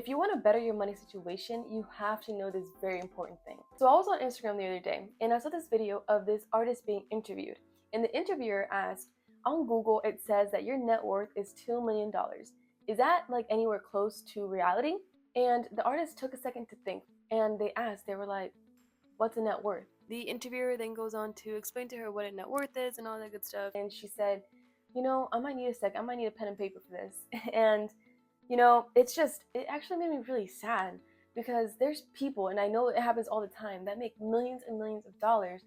If you want to better your money situation, you have to know this very important thing. So I was on Instagram the other day and I saw this video of this artist being interviewed. And the interviewer asked, on Google, it says that your net worth is $2 million. Is that like anywhere close to reality? And the artist took a second to think and they were like, what's a net worth? The interviewer then goes on to explain to her what a net worth is and all that good stuff. And she said, I might need a sec. I might need a pen and paper for this. And it actually made me really sad because there's people, and I know it happens all the time, that make millions and millions of dollars,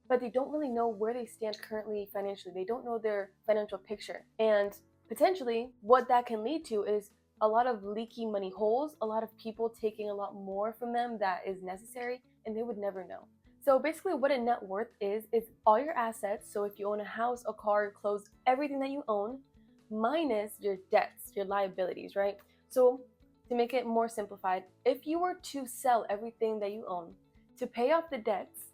but they don't really know where they stand currently financially. They don't know their financial picture. And potentially what that can lead to is a lot of leaky money holes, a lot of people taking a lot more from them that is necessary, and they would never know. So basically what a net worth is all your assets. So if you own a house, a car, clothes, everything that you own, minus your debts, your liabilities, right? So to make it more simplified, if you were to sell everything that you own to pay off the debts,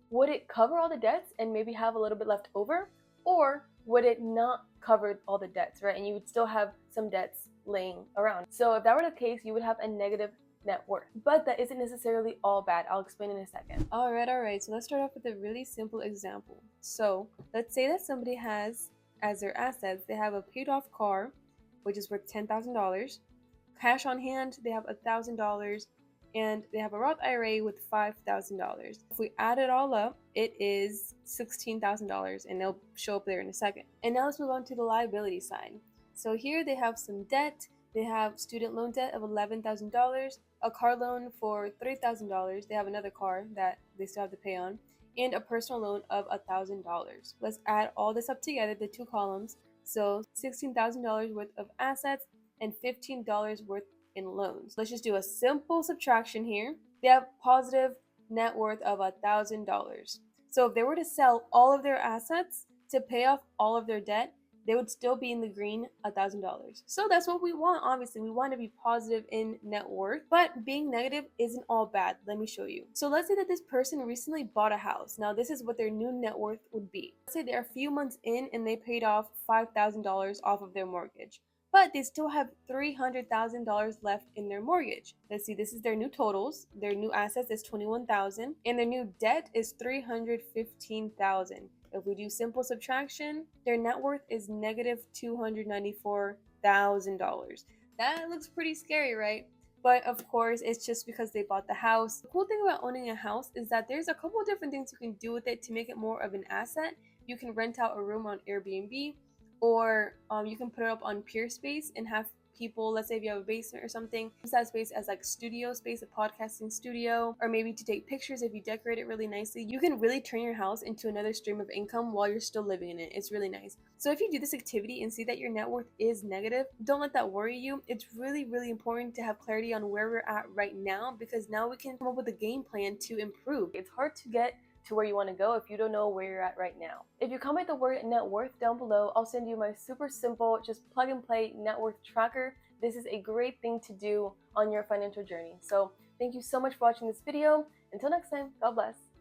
would it cover all the debts and maybe have a little bit left over? Or would it not cover all the debts, right? And you would still have some debts laying around. So if that were the case, you would have a negative net worth. But that isn't necessarily all bad. I'll explain in a second. All right. So let's start off with a really simple example. So let's say that somebody has, as their assets, they have a paid off car, which is worth $10,000. Cash on hand, they have $1,000. And they have a Roth IRA with $5,000. If we add it all up, it is $16,000, and they'll show up there in a second. And now let's move on to the liability side. So here they have some debt. They have student loan debt of $11,000, a car loan for $3,000. They have another car that they still have to pay on, and a personal loan of $1,000. Let's add all this up together, the two columns. So $16,000 worth of assets and $15 worth in loans. Let's just do a simple subtraction here. They have positive net worth of $1,000. So if they were to sell all of their assets to pay off all of their debt, they would still be in the green, $1,000. So that's what we want. Obviously, we want to be positive in net worth, but being negative isn't all bad. Let me show you. So let's say that this person recently bought a house. Now this is what their new net worth would be. Let's say they're a few months in and they paid off $5,000 off of their mortgage, but they still have $300,000 left in their mortgage. Let's see, this is their new totals. Their new assets is $21,000 and their new debt is $315,000. If we do simple subtraction, their net worth is negative $294,000. That looks pretty scary, right? But of course, it's just because they bought the house. The cool thing about owning a house is that there's a couple different things you can do with it to make it more of an asset. You can rent out a room on Airbnb, or you can put it up on Peerspace and have people, let's say if you have a basement or something, use that space as like studio space, a podcasting studio, or maybe to take pictures if you decorate it really nicely. You can really turn your house into another stream of income while you're still living in it. It's really nice. So if you do this activity and see that your net worth is negative, don't let that worry you. It's really, really important to have clarity on where we're at right now, because now we can come up with a game plan to improve. It's hard to get to where you want to go if you don't know where you're at right now. If you comment the word net worth down below, I'll send you my super simple, just plug and play net worth tracker. This is a great thing to do on your financial journey. So thank you so much for watching this video. Until next time, God bless.